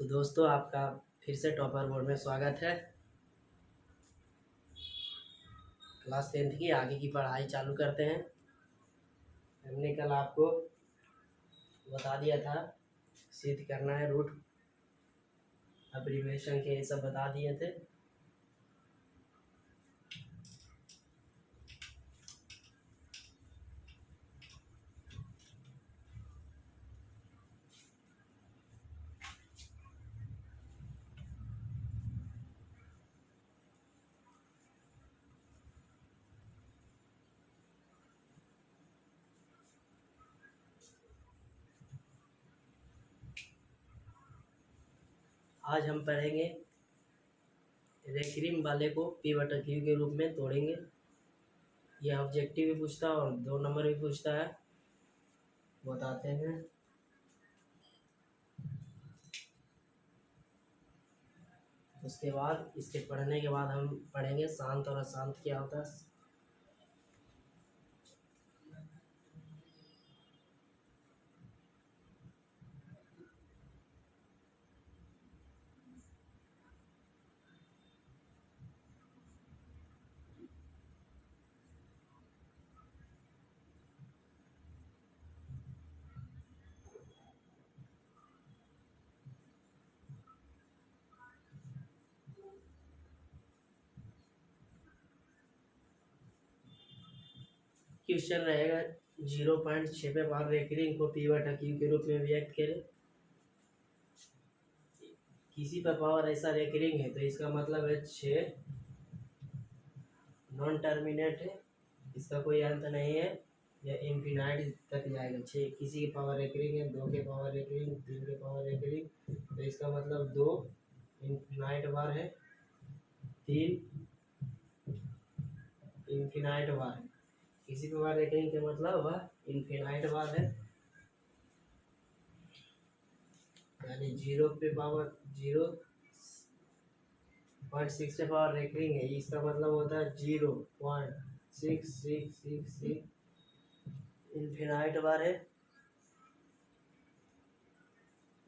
तो दोस्तों आपका फिर से टॉपर बोर्ड में स्वागत है। क्लास 10th की आगे की पढ़ाई चालू करते हैं। हमने कल आपको बता दिया था सिद्ध करना है, रूट अब्रीविएशन के ये सब बता दिए थे। आज हम पढ़ेंगे रेक्रीम वाले को पी बटा क्यू के रूप में तोड़ेंगे। यह ऑब्जेक्टिव भी पूछता है और 2 नंबर भी पूछता है, बताते हैं। उसके बाद इसके पढ़ने के बाद हम पढ़ेंगे शांत और अशांत क्या होता है। क्वेश्चन रहेगा 0.6 पे बार रेकरिंग को पी बटा क्यू के रूप में व्यक्त करें। किसी पर पावर ऐसा रेकरिंग है तो इसका मतलब है 6 नॉन टर्मिनेट है, इसका कोई अंत नहीं है, यह इन्फिनाइट तक जाएगा। 6 किसी की पावर रेकरिंग है, 2 के पावर रेकरिंग, 3 के पावर रेकरिंग, तो इसका मतलब 2 इन्फिनाइट बार है, 3 इन्फिनाइट बार है। किसी पे बार रेकरिंग का मतलब वह इन्फिनाइट बार है, यानी 0 पे पावर 0.6 पे पावर रेकरिंग है, इसका मतलब होता है 0.6666 इन्फिनाइट बार है।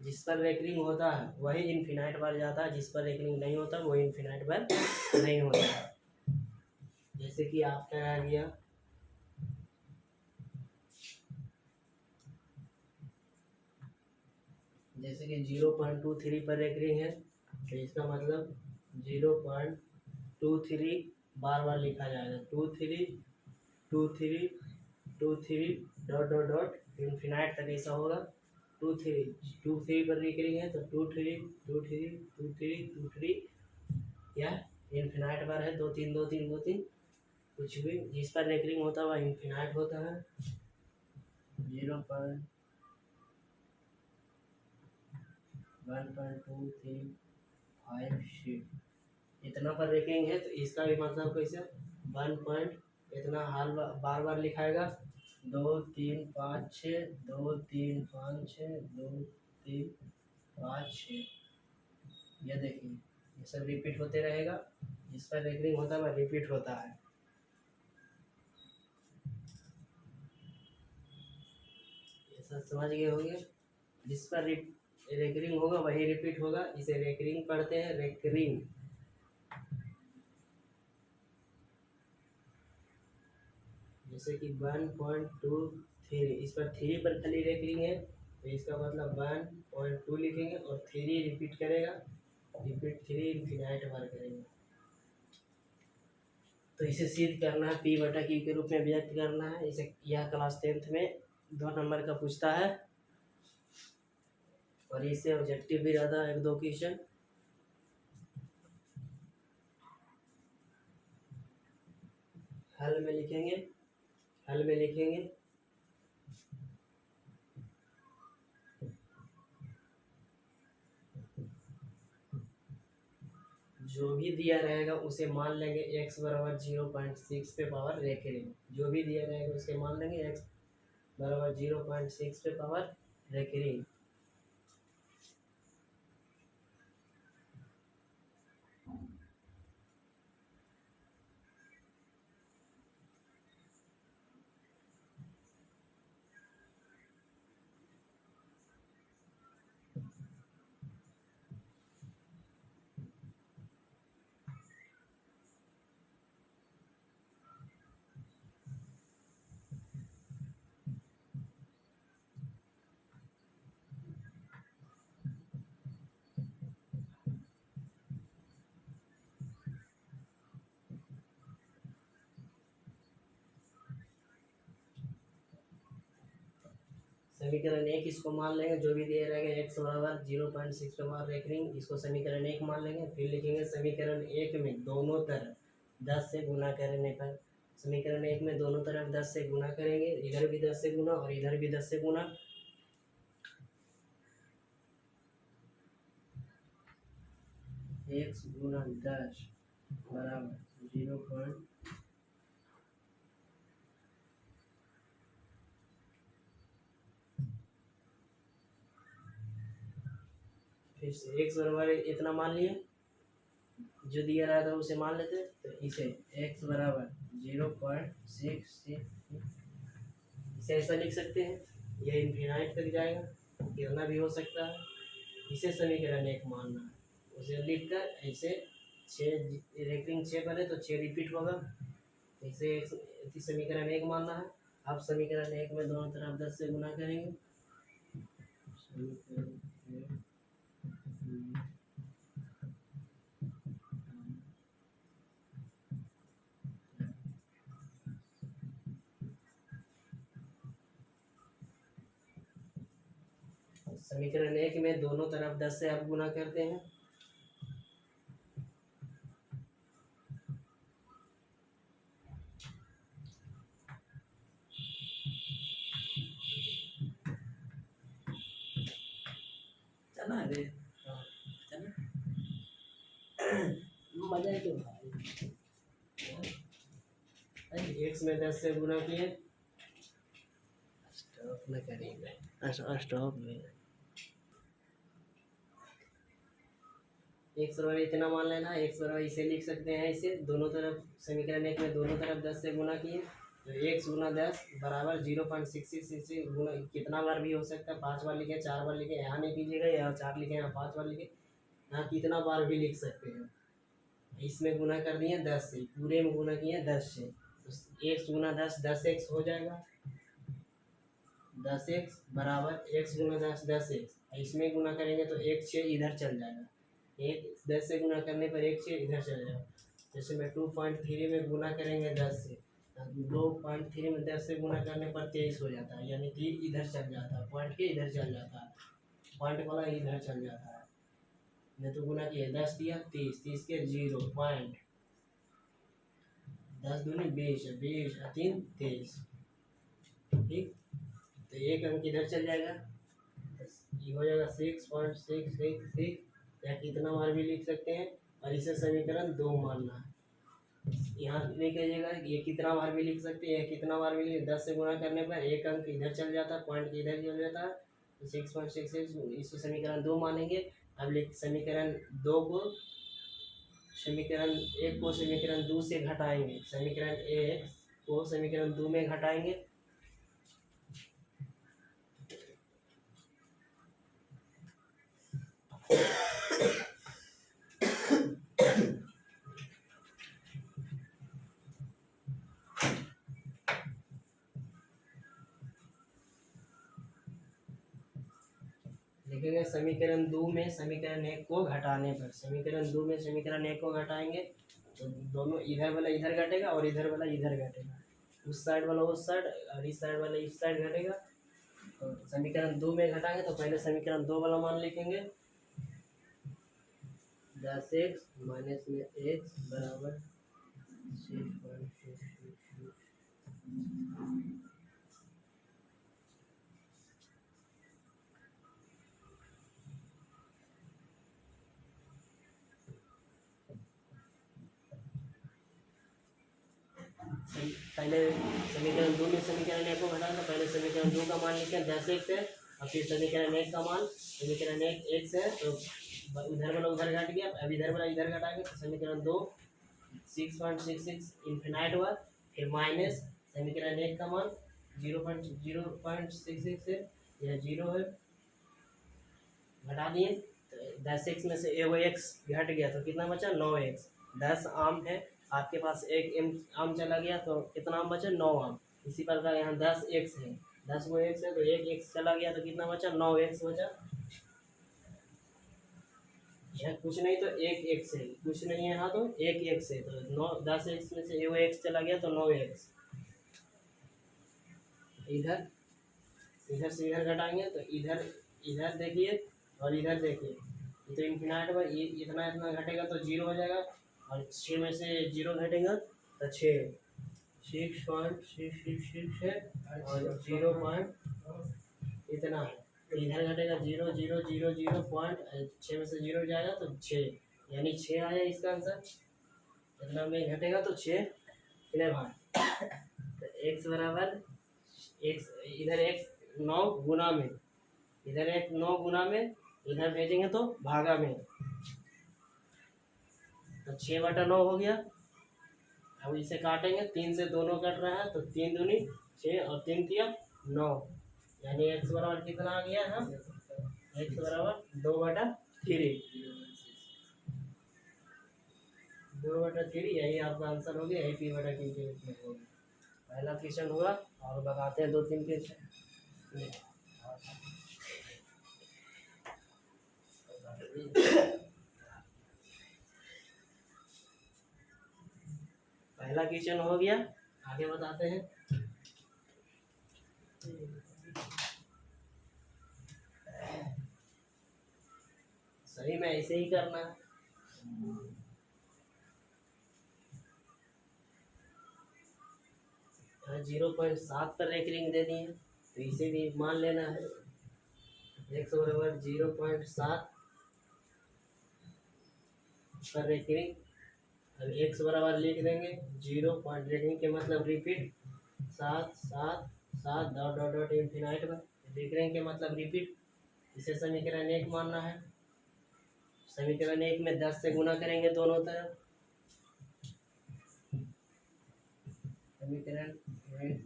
जिस पर रेकरिंग होता है वही इन्फिनाइट बार जाता है, जिस पर रेकरिंग नहीं होता वो इन्फिनाइट बार नहीं होता। जैसे कि आपका आ गया जैसे कि 0.23 पर रेकरिंग है तो इसका मतलब 0.23 बार बार लिखा जाएगा, 23 डॉट डॉट डॉट इन्फिनाइट तक ऐसा होगा। 23 पर रेकरिंग है तो 23 या इन्फिनाइट बार है, 2 3 कुछ भी जिस पर रेकरिंग होता है वह इन्फिनाइट होता है। 0.1.235 इतना पर रेकरिंग है तो इसका भी मतलब कैसे 1 पॉइंट इतना हाल बार बार लिखाएगा, 2 3 5 6 2 3 5 6 2 3 5 6। ये देखिए ये सब रिपीट होते रहेगा, जिस पर रेकरिंग होता है वह रिपीट होता है। ये सब समझ गए होंगे। जिस पर रेकरिंग होगा वही रिपीट होगा, इसे रेकरिंग पढ़ते हैं, रेकरिंग। जैसे कि 1.23 इस पर 3 पर खाली रेकरिंग है तो इसका मतलब 1.2 लिखेंगे और 3 रिपीट करेगा, रिपीट 3 इन्फिनाइट बार करेंगे। तो इसे सिद्ध करना है, पी बटा क्यू के रूप में व्यक्त करना है। इसे यह क्लास 10th में 2 नंबर का पूछता है और इससे ऑब्जेक्टिव भी रहता है 1-2 क्वेश्चन। हल में लिखेंगे जो भी दिया रहेगा उसे मान लेंगे x बराबर 0.6 पे पावर रेकरिंग। जो भी दिया रहेगा उसे मान लेंगे x बराबर 0.6 पे पावर रेकरिंग। समीकरण एक इसको मान लेंगे, जो भी दिया रहेगा एक्स बराबर 0.6 के पावर रेकरिंग, इसको समीकरण एक मान लेंगे। फिर लिखेंगे समीकरण एक में दोनों तरफ 10 से गुना करने पर, समीकरण एक में दोनों तरफ 10 से गुना करेंगे, इधर भी 10 से गुना और इधर भी 10 से गुना। एक्स गुना 10 बराबर 0. फिर से एक्स बराबर इतना मान लिए, जो दिया रहा था उसे मान लेते, तो इसे x बराबर 0.66, इसे ऐसा लिख सकते हैं, यह इन्फिनाइट तक जाएगा, कितना भी हो सकता है। इसे समीकरण एक मानना है, उसे लिख कर ऐसे 6 रेकरिंग 6 पर है तो 6 रिपीट होगा, इसे समीकरण एक मानना है। आप समीकरण एक में दोनों तरफ 10 से गुना करेंगे, समीकरण एक में दोनों तरफ 10 से आप गुना करते हैं, चला रे मजा है तो भाई, एक्स में 10 से गुना किए, स्टॉप में करेंगे, स्टॉप में एक्स बराबर इतना मान लेना, एक्स बराबर इसे लिख सकते हैं, इसे दोनों तरफ समीकरण एक में दोनों तरफ 10 से गुना किए, तो एक्स गुना 10 बराबर 0.66 गुना, कितना बार भी हो सकता है, 5 बार लिखे, 4 बार लिखे, यहाँ नहीं कीजिएगा, यहाँ 4 लिखे, यहाँ 5 बार लिखे, यहाँ कितना बार भी लिख सकते हैं। इसमें गुना कर दिए 10 से, पूरे में गुना किए 10 से, तो एक्स गुना 10 10x हो जाएगा, 10x बराबर एक्स गुना 10 10x, इसमें गुना करेंगे तो एक 6 इधर चल जाएगा, एक 10 से गुना करने पर एक 6 इधर चल जाएगा। जैसे में 2.3 में गुना करेंगे 10 से, 2.3 में 10 से गुना करने पर 23 हो जाता है, यानी कि इधर चल जाता है, पॉइंट के इधर चल जाता है, पॉइंट वाला इधर चल जाता है। मैं तो गुना किया 10 दिया 30, 30 के 0 पॉइंट, 10 दूनी 20, 20 3 23, ठीक, तो एक अंक इधर चल जाएगा, ये हो जाएगा 6.666, या कितना बार भी लिख सकते हैं, और इसे समीकरण 2 मानना है। यहाँ नहीं कहिएगा ये कितना बार भी लिख सकते हैं, कितना बार भी 10 से गुणा करने पर एक अंक इधर चल जाता है, पॉइंट इधर चल जाता है, तो 6.66 इसको समीकरण 2 मानेंगे। अब लिख समीकरण 2 को, समीकरण 1 को समीकरण 2 से घटाएंगे, समीकरण 1 को समीकरण 2 में घटाएंगे, लिखेंगे समीकरण 2 में समीकरण 1 को घटाने पर, समीकरण 2 में समीकरण 1 को घटाएंगे तो दोनों इधर वाला इधर घटेगा और इधर वाला इधर घटेगा, उस साइड वाला उस साइड और इस साइड वाला इस साइड घटेगा। तो समीकरण 2 में घटाएंगे तो पहले समीकरण 2 वाला मान लिखेंगे, 10x माइनस में x बराबर 6.66। पहले समीकरण 2 में समीकरण 1 को घटाना, तो पहले समीकरण 2 का मान लिखें 10x है, और फिर समीकरण 1 का मान, समीकरण 1 x है तो उधर वाला उधर घट गया, अब इधर वाला इधर घटाएंगे तो समीकरण 2 6.66 इन्फिनाइट हुआ, फिर माइनस समीकरण 1 का मान 0.66 है, यह 0 है, घटा दिए तो 10x में से एगो x घट गया तो कितना बचा 9x, 10 आम है आपके पास, एक आम चला गया तो कितना आम बचा 9 आम। इसी प्रकार यहाँ 10x है, 10 को x है तो एक x चला गया तो कितना बचा 9x बचा, यहाँ कुछ नहीं तो एक x है, कुछ नहीं है यहाँ तो एक x है, तो 10x में से एगो x चला गया तो 9x, इधर इधर से इधर घटाएंगे तो इधर इधर देखिए और इधर देखिए, तो इन्फिनाइट पर इतना इतना घटेगा तो जीरो हो जाएगा, और 6 में से जीरो घटेगा तो 6.666 है, और 0 पॉइंट इतना है, तो इधर घटेगा 0.000 6 में से जीरो जाएगा तो 6, यानी 6 आया इसका आंसर। इतना में घटेगा तो 6 कितने भाग, तो x बराबर x, इधर x 9 गुना में, इधर एक 9 गुना में, इधर भेजेंगे तो भागा में, तो 6/9 हो गया। अब इसे काटेंगे, 3 से दोनों कट रहा है तो 3 दूनी 6 और 3 तिया 9, यानी x बराबर कितना आ गया है, x बराबर 2/3, 2/3, यही आपका आंसर हो गया, यही p/q के रूप में हो गया। पहला क्वेश्चन हुआ, और बताते हैं 2-3 क्वेश्चन। पहला क्वेश्चन हो गया, आगे बताते हैं। सही में ऐसे ही करना है। 0.7 पर एक रिंग दे दी है, तो इसे भी मान लेना है, x बराबर 0.7 पर एक रिंग। अब x बराबर लिख देंगे 0 पॉइंट, लिखने के मतलब repeat, 7 7 7 dot dot dot infinite में, लिख रहे हैं के मतलब रिपीट। इसे समीकरण 1 मानना है। समीकरण 1 में 10 से गुना करेंगे दोनों तरफ, समीकरण 1 में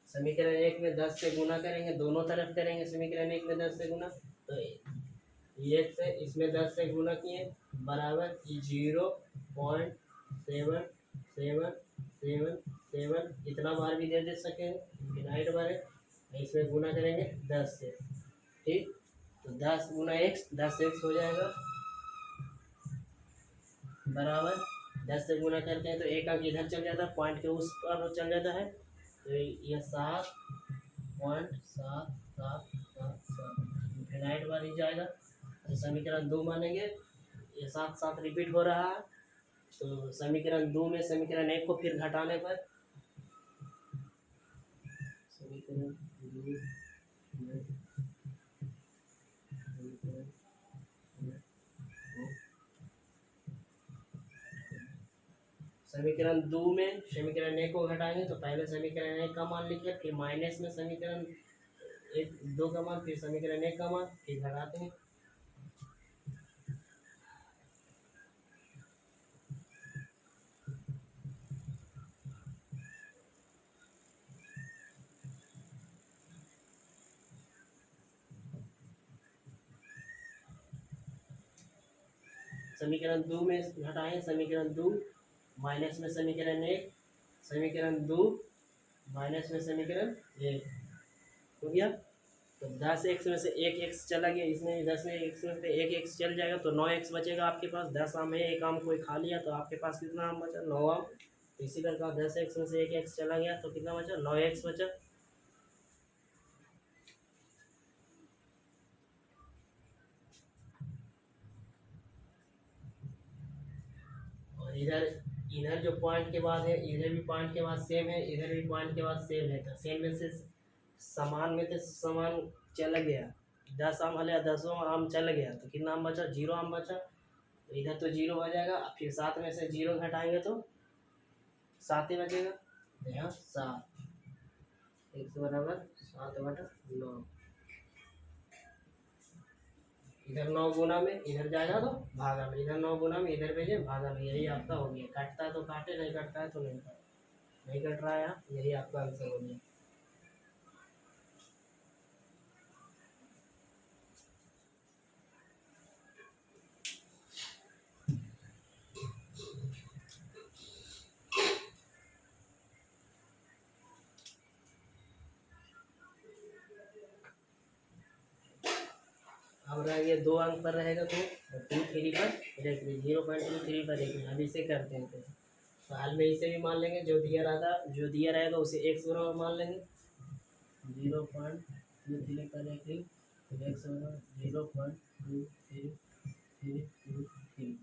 समीकरण 1 में 10 से गुना करेंगे, दोनों तरफ करेंगे समीकरण 1 में 10 से गुना, तो ये से इसमें 10 से गुना किए बराबर 0.777 इतना बार भी दे सके, इन्फिनाइट बार है, इसमें गुना करेंगे 10 से, ठीक। तो 10 गुना x 10x हो जाएगा, बराबर 10 से गुना करते हैं तो एक अंक इधर चल जाता है, पॉइंट के उस पर चल जाता है, तो ये 7.777 इन्फिनाइट बार ही जाएगा। तो समीकरण 2 मानेंगे, ये 7 7 रिपीट हो रहा है, तो समीकरण 2 में समीकरण 1 को फिर घटाने पर समीकरण 2 समीकरण 2 में समीकरण 1 को घटाएंगे, तो पहले समीकरण 1 का मान लिखे, फिर माइनस में समीकरण 2 का मान, फिर समीकरण 1 का मान, फिर घटाते हैं। समीकरण 2 में घटाएं, समीकरण 2 माइनस में समीकरण 1, समीकरण 2 माइनस में समीकरण 1 हो गया। तो 10x में से 1x चला गया, इसमें 10 में x में से 1x चल जाएगा, तो 9x बचेगा आपके पास। 10 आम है, एक आम कोई खा लिया, तो आपके पास कितना आम बचा, 9 आम। तो इसी प्रकार 10x में से 1x चला गया तो कितना बचा, 9x बचा। और इधर इधर जो पॉइंट के बाद है, इधर भी पॉइंट के बाद सेम है, इधर भी पॉइंट के बाद सेम है, तो सेम में से समान में तो समान चला गया, 10 आम हले 10 आम चल गया, तो कितना आम बचा, 0 आम बचा। तो इधर तो 0 हो जाएगा, फिर 7 में से 0 घटाएंगे तो 7 ही बचेगा, तो यहाँ 7, x बराबर 7/9। इधर 9 गुना में, इधर जाएगा तो भागा में, इधर 9 गुना में, इधर भेजे भागा में, यही आपका हो गया। काटता है तो काटे, नहीं कटता है तो नहीं काटे, नहीं कट रहा है यहाँ, यही आपका आंसर हो गया। अब और आगे 2 अंक पर रहेगा तो 2 3 पर रेकरिंग 0.23 पर रेकरिंग। अब इसे करते हैं तो हाल में इसे भी मान लेंगे, जो दिया रहेगा उसे x बराबर मान लेंगे 0.23 पर रेकरिंग, तो x बराबर 0.2333।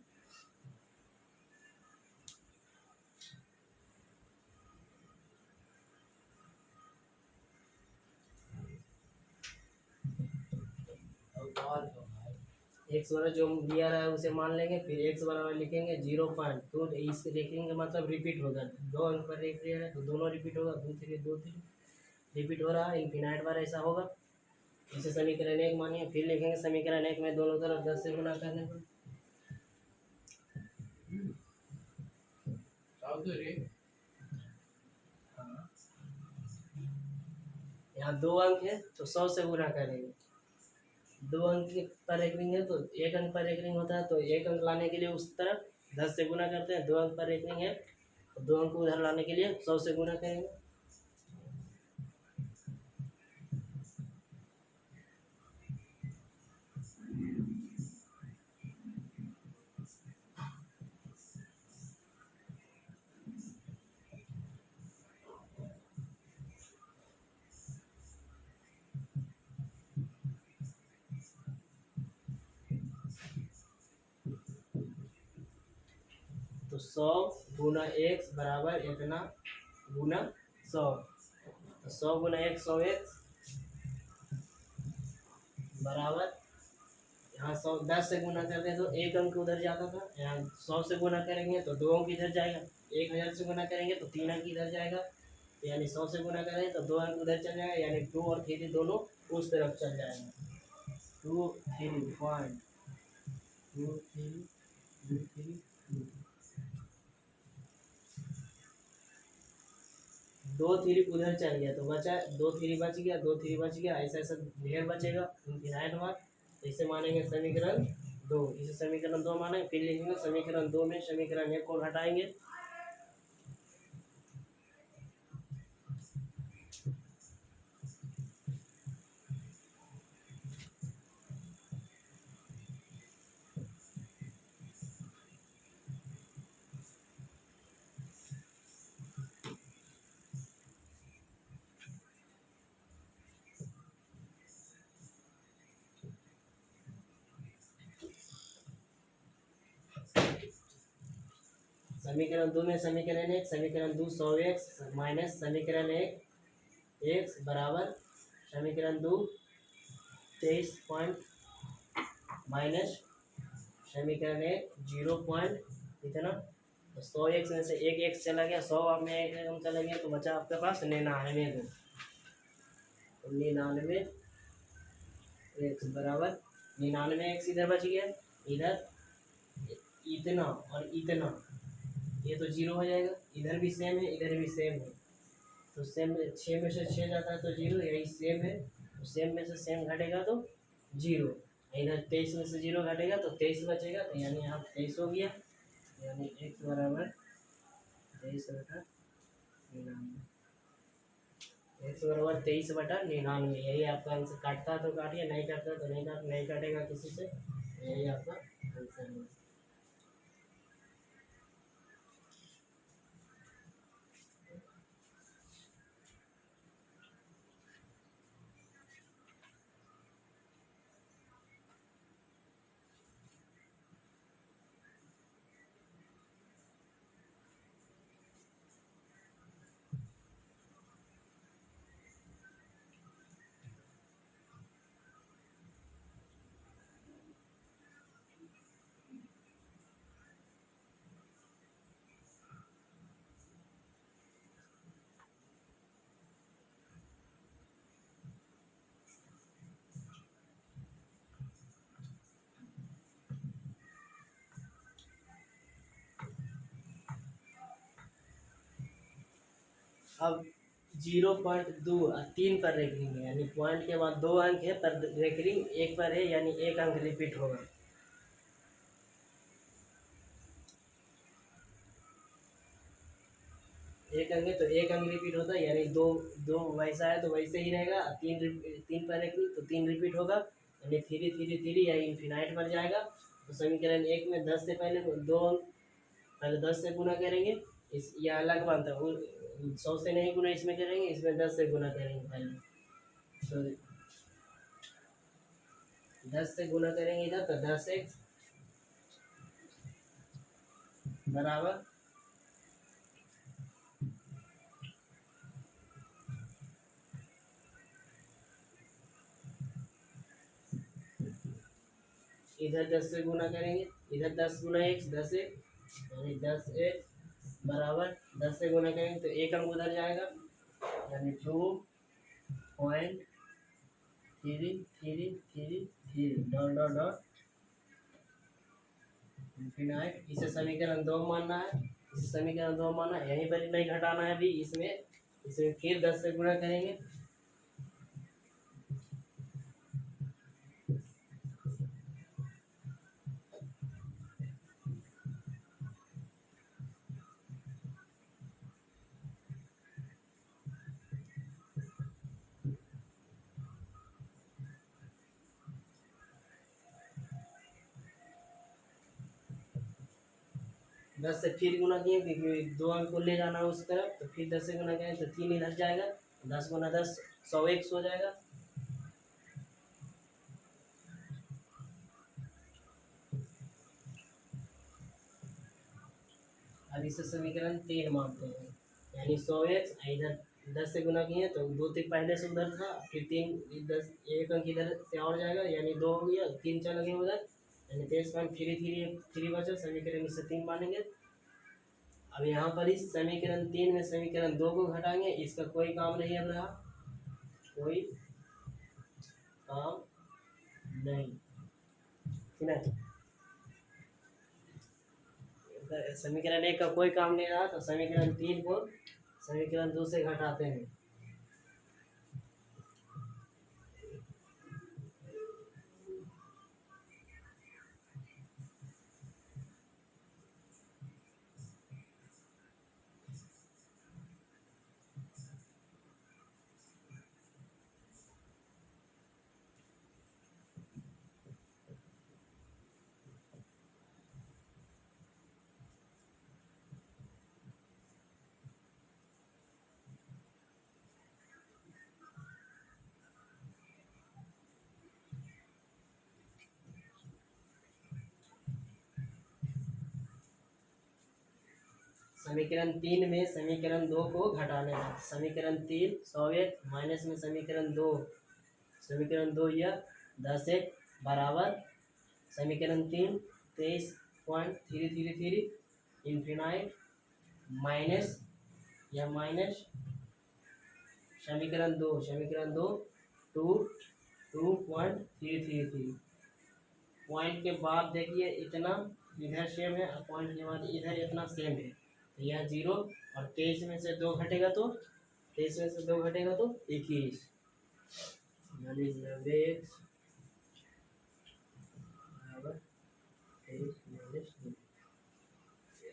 एक्स बराबर जो दिया रहा है उसे मान लेंगे, फिर एक्स बराबर लिखेंगे 0.2। इस रेकरिंग का मतलब रिपीट होगा, 2 अंक पर रेकरिंग है तो दोनों रिपीट होगा, 2 3 रिपीट हो रहा है, इनफिनाइट बार ऐसा होगा। इसे समीकरण 1 मानिए, फिर लिखेंगे समीकरण 1 में दोनों तरफ 10 से गुना करने पर यहाँ 2 अंक है तो 100 से गुना करेंगे। 2 अंक पर रेकरिंग है तो 1 अंक पर रेकरिंग होता है, तो 1 अंक लाने के लिए उस तरफ 10 से गुना करते हैं। 2 अंक पर रेकरिंग है तो 2 अंक उधर लाने के लिए 100 से गुना करेंगे। तो 100 गुना x बराबर इतना गुना 100, तो 100 गुना 1 100x बराबर, यहाँ 100 10 से गुना करते हैं तो 1 अंक उधर जाता था, यहाँ 100 से गुना करेंगे तो 2 अंक इधर जाएगा। 1000 से गुना करेंगे तो 3 अंक इधर जाएगा, यानी 100 से गुना करेंगे तो 2 अंक उधर चल जाएगा, यानी 2 और 3 दोनों उस तरफ चल जाएगा। 2 3 पॉइंट 2 3 2 3 2 3 उधर चल गया तो बचा 2 3 बच गया, 2 3 बच गया, ऐसा ऐसा ढेर बचेगा इनफिनाइट बार। इसे मानेंगे समीकरण 2, इसे समीकरण 2 मानेंगे, फिर लिखेंगे समीकरण 2 में समीकरण 1 को घटाएंगे। समीकरण 2 में समीकरण 1 समीकरण 2 100x माइनस समीकरण 1 x बराबर समीकरण 2 23 पॉइंट माइनस समीकरण 1 0 पॉइंट इतना। तो 100x में से एक x चला गया, 100 में एक कम चला गया तो बचा आपके पास 99। तो 99 x बराबर 99 x इधर बच गया, इधर इतना और इतना, ये तो 0 हो जाएगा। इधर भी सेम है, इधर भी सेम है, तो सेम 6 में से 6 जाता है तो 0, यही सेम है, तो सेम में से सेम घटेगा तो 0। इधर 23 में से 0 घटेगा तो 23 बचेगा, तो यानी यहाँ 23 हो गया, यानी x बराबर 23/99। x बराबर 23/99। यही आपका आंसर। काटता तो काटिए, नहीं काटता तो नहीं काटेगा किसी से, यही आपका आंसर है। अब 0.2 3 पर रेकरिंग है, यानी पॉइंट के बाद 2 अंक है पर रेकरिंग 1 पर है, यानी 1 अंक रिपीट होगा। एक अंक है तो 1 अंक रिपीट होता है, यानी 2 वैसा है तो वैसे ही रहेगा। 3 पर रेकरिंग तो 3 रिपीट होगा, यानी 3 या इन्फिनाइट पर जाएगा। तो समीकरण 1 में 10 से पहले पहले 10 से गुना करेंगे, इस यह अलग बात है, 100 से नहीं गुना इसमें करेंगे, इसमें 10 से गुना करेंगे पहले। तो 10 से गुना करेंगे इधर, तो 10x बराबर इधर 10 से गुना करेंगे, इधर 10 गुना x 10x, यानी 10x बराबर 10 से गुना करेंगे तो एक अंक उधर जाएगा, यानी 2.3333 डॉट डॉट डॉट इन्फिनाइट। इसे समीकरण 2 मानना है, इसे समीकरण 2 मानना है, यहीं पर नहीं घटाना है अभी, इसमें फिर 10 से गुणा करेंगे। दस से फिर गुना किए क्योंकि 2 अंक को ले जाना है उस तरफ, तो फिर 10 से गुना करें तो 3 इधर जाएगा, 10 गुना 10 100x हो जाएगा। अब इसे समीकरण 3 मानते हैं, यानी 100x इधर 10 से गुना किए तो 2 तक पहले से उधर था, फिर 3 10 एक अंक इधर से और जाएगा, यानी 2 हो गया, 3 चला गया उधर, यानी 23.33 बचा, समीकरण इसे 3 मानेंगे। अब यहाँ पर इस समीकरण 3 में समीकरण 2 को घटाएंगे, इसका कोई काम नहीं अब रहा, कोई काम नहीं, ठीक है। समीकरण 1 का कोई काम नहीं रहा, तो समीकरण 3 को समीकरण 2 से घटाते हैं। समीकरण 3 में समीकरण 2 को घटाने हैं, समीकरण 3 100x माइनस में समीकरण 2 यह 10x बराबर समीकरण 3 23.333 इन्फिनाइट माइनस या माइनस समीकरण 2 2.333 पॉइंट के बाद देखिए इतना इधर सेम है, पॉइंट के बाद इधर इतना सेम है, तो यह 0, और 23 में से 2 घटेगा तो 21, यानी 90x बराबर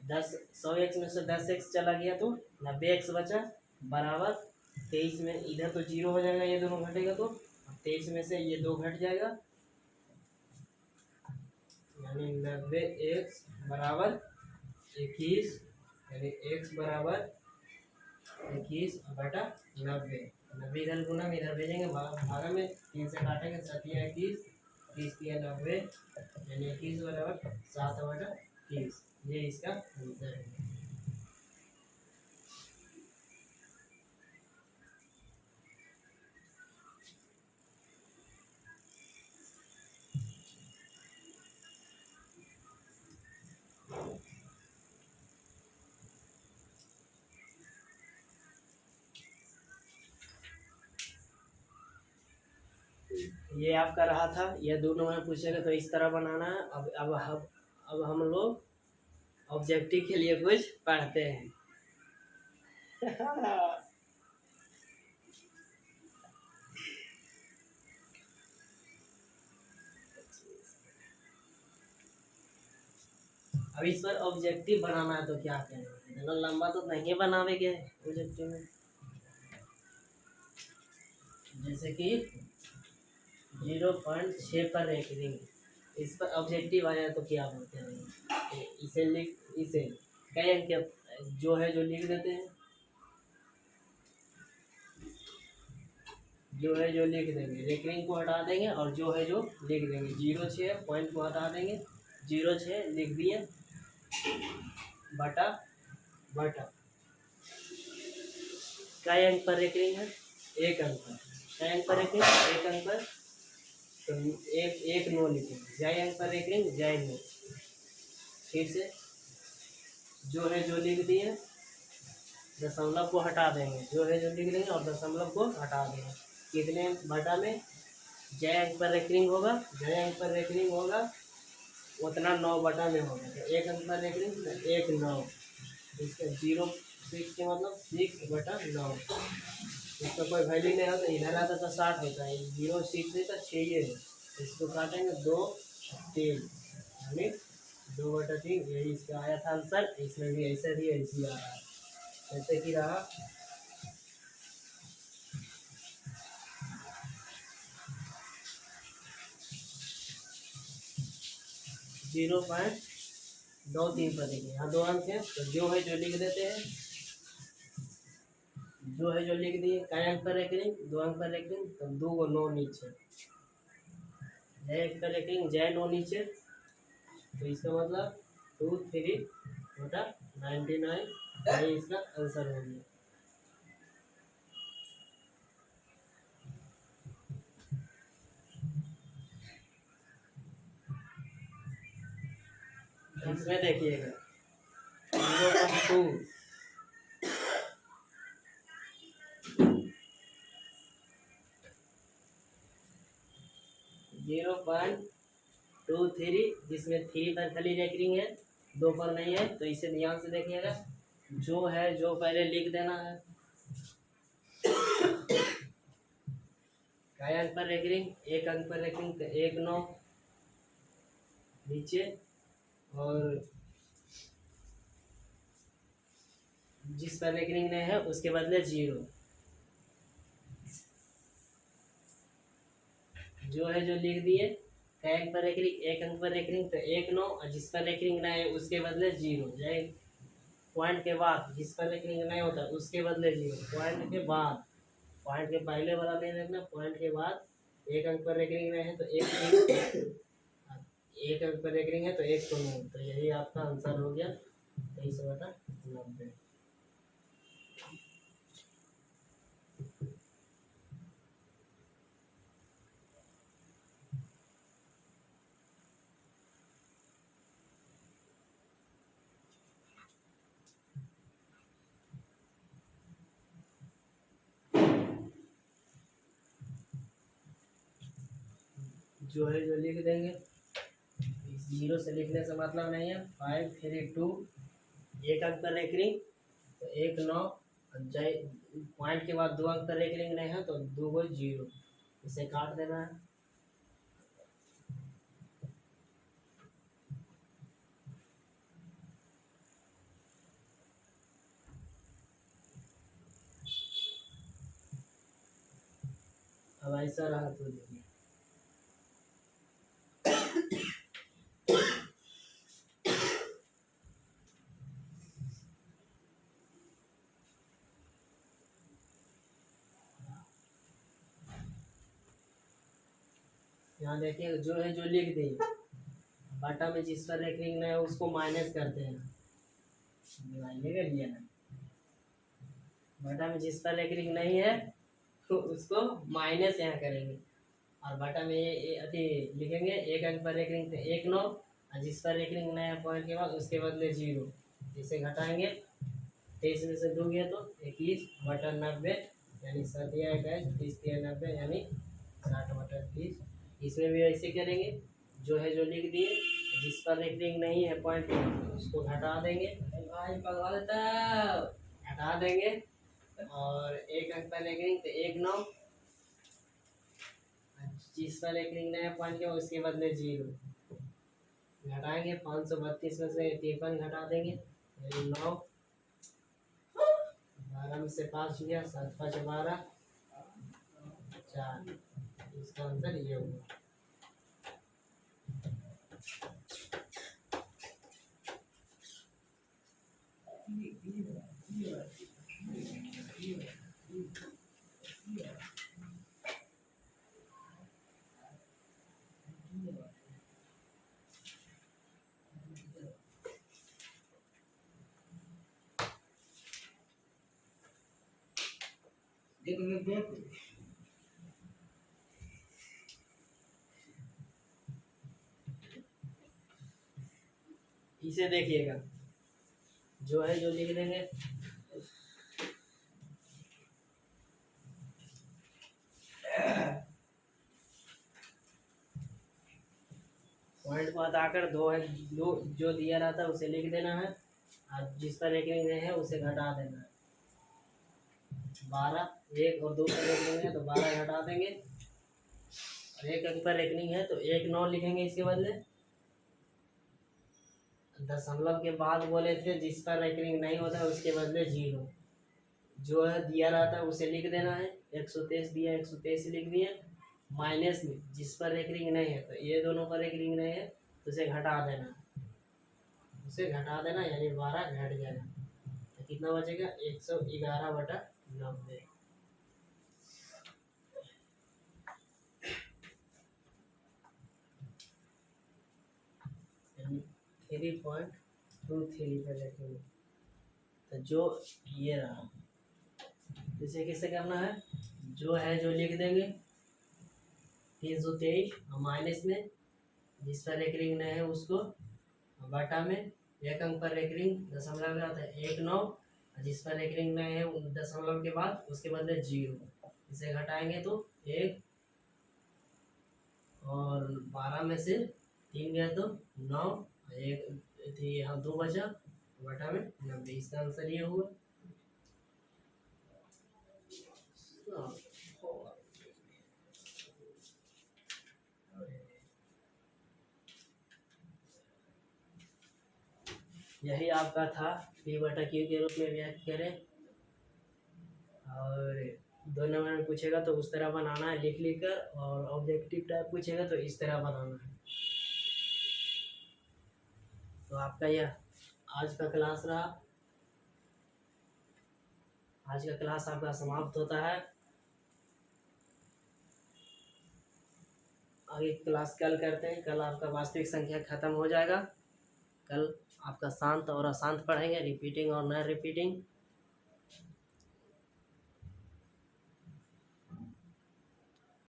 10 100x में से 10x चला गया तो 90x बचा बराबर 23 में इधर तो 0 हो जाएगा, ये दोनों घटेगा तो 23 में से ये 2 घट जाएगा, यानी 90x बराबर 21, यानी x बराबर 21 बटा 90 इधर गुना में इधर भेजेंगे, भागा में 3 से काटेंगे, 7 या 21 30 या 90, यानी 21 बराबर 7 बटा 30, ये इसका आंसर है। ये आपका रहा था, ये दोनों में पूछेगा तो इस तरह बनाना है। अब हम लोग ऑब्जेक्टिव के लिए कुछ पढ़ते हैं। अब इस पर ऑब्जेक्टिव बनाना है तो क्या करें, इतना लंबा तो नहीं बनावेंगे ऑब्जेक्टिव में, जैसे कि 0.6 पर रेकरिंग। इस पर ऑब्जेक्टिव आया तो क्या बोलते हैं, इसे लिख, इसे कई अंक जो है जो लिख देते हैं, जो है जो लिख देंगे, रेकरिंग को हटा देंगे और जो है जो लिख देंगे। 0.6 पॉइंट को हटा देंगे, 0.6 लिख दिए, बटा बटा कई अंक पर रेकरिंग है, एक अंक पर। कई अंक पर रेकरिंग, एक अंक पर, तो एक एक नो लिखेंगे। जय अंक पर रेकरिंग, जय नो। फिर से जो है जो लिख दिए, दशमलव को हटा देंगे, जो है जो लिख देंगे और दशमलव को हटा देंगे। कितने बटा में जय अंक पर रेकरिंग होगा, जय अंक पर रेकरिंग होगा उतना 9 बटा में होगा। तो एक अंक पर रेकरिंग तो 1/9, इसका 0.6 के मतलब 6/9। इसका कोई वैल्यू नहीं होता, इधर आता तो 60 होता है, 0.6 है तो 6 ही है। इसको काटेंगे 2 3, यानी 2/3। यही इसका आया था आंसर। इसमें भी ऐसे ही ऐसे आ रहा है, जैसे कि रहा 0.23 पर। देखिए यहाँ 2 अंक है, तो जो है जो लिख देते हैं, जो है जो लिख दिए। कई अंक पर रेकरिंग, 2 अंक पर रेकरिंग, तो 2 को 9 नीचे, जय अंक पर रेकरिंग, जय 9 नीचे, तो इसका मतलब 23/99, यही इसका आंसर हो गया। इसमें देखिएगा 0.2, 0.23, जिसमें 3 पर खाली रेकरिंग है, 2 पर नहीं है। तो इसे ध्यान से देखिएगा, जो है जो पहले लिख देना है। कई अंक पर रेकरिंग, एक अंक पर रेकरिंग, तो 1/9 नीचे, और जिस पर रेकरिंग नहीं है उसके बदले 0। जो है जो लिख दिए, कई अंक पर रेकरिंग, एक अंक पर रेकरिंग, तो 1/9, और जिस पर रेकरिंग नहीं है उसके बदले 0। जय पॉइंट के बाद जिस पर रेकरिंग नहीं होता उसके बदले 0। पॉइंट के बाद, पॉइंट के पहले वाला नहीं रखना, पॉइंट के बाद एक अंक पर रेकरिंग नहीं है तो एक अंक पर रेकरिंग है तो 1 को 9। तो यही आपका आंसर हो गया 23/90। जो है जो लिख देंगे, 0 से लिखने से मतलब नहीं है। 5 3 2, एक अंक पर रेकरिंग तो 1/9, जय पॉइंट के बाद 2 अंक पर रेकरिंग नहीं है तो 2 को 0, इसे काट देना है। अब ऐसा रहा तो देखिए, यहाँ देखिए जो है जो लिख दी, बटा में जिस पर रेकरिंग नहीं है उसको माइनस करते हैं, डिवाइड लिया ना, बटा में जिस पर रेकरिंग नहीं है तो उसको माइनस यहाँ करेंगे, और बटा में ये अति लिखेंगे, एक अंक पर रेकरिंग तो 1/9, और जिस पर रेकरिंग नहीं है पॉइंट के बाद उसके बदले 0, इसे घटाएंगे। 23 में से 2 गया तो 21/90, यानी 7 या 21, 30 या 90, यानी 60/30। इसमें भी ऐसे करेंगे, जो है जो लिख दिए, जिस पर रेकरिंग नहीं है पॉइंट उसको घटा देंगे, भाई पगवा देता है, हटा देंगे, और एक अंक पर रेकरिंग तो 1/9, जिस पर रेकरिंग नहीं है पॉइंट के उसके बदले 0, घटाएंगे। 532 में से 53 घटा देंगे, यानी 9, 12 में से 5 गया, 7 5 12, 4, इसका आंसर ये होगा। इसे देखिएगा, जो है जो लिख देंगे। पॉइंट पर आकर दो है, दो जो दिया रहता है उसे लिख देना है, और जिस पर रेकरिंग नहीं है उसे घटा देना है। 12, 1 और 2 पर रेकरिंग है तो 12 घटा देंगे, और 1 अंक पर रेकरिंग है तो 1 9 लिखेंगे इसके बदले। दशमलव के बाद बोले थे जिस पर रेकरिंग नहीं होता है उसके बदले 0, जो है दिया रहता है उसे लिख देना है। 123 दिया, 123 लिख दिया, माइनस में जिस पर रेकरिंग नहीं है, तो ये दोनों पर रेकरिंग नहीं है तो उसे घटा देना, उसे घटा देना, यानी 12 घट जाएगा, तो कितना बचेगा 111/90। 3.23 पर रखेंगे, तो जो ये रहा, इसे कैसे करना है, जो है जो लिख देंगे 323, और माइनस में जिस पर रेकरिंग नहीं है उसको, बटा में 1 अंक पर रेकरिंग दशमलव में आता है 1 9, जिस पर रेकरिंग नहीं है दशमलव के बाद उसके बदले 0, इसे घटाएंगे तो 1, और 12 में से 3 गया तो 9, 1 थी यहाँ 2 बचा, बटा में 90। इसका आंसर ये हुआ। यही आपका था P/Q के रूप में व्याख्या करें, और 2 नंबर में पूछेगा तो उस तरह बनाना है लिख लिख कर, और ऑब्जेक्टिव टाइप पूछेगा तो इस तरह बनाना है। तो आपका यह आज का क्लास रहा, आज का क्लास आपका समाप्त होता है। आगे क्लास कल करते हैं, कल आपका वास्तविक संख्या खत्म हो जाएगा। कल आपका शांत और अशांत पढ़ेंगे, रिपीटिंग और न रिपीटिंग।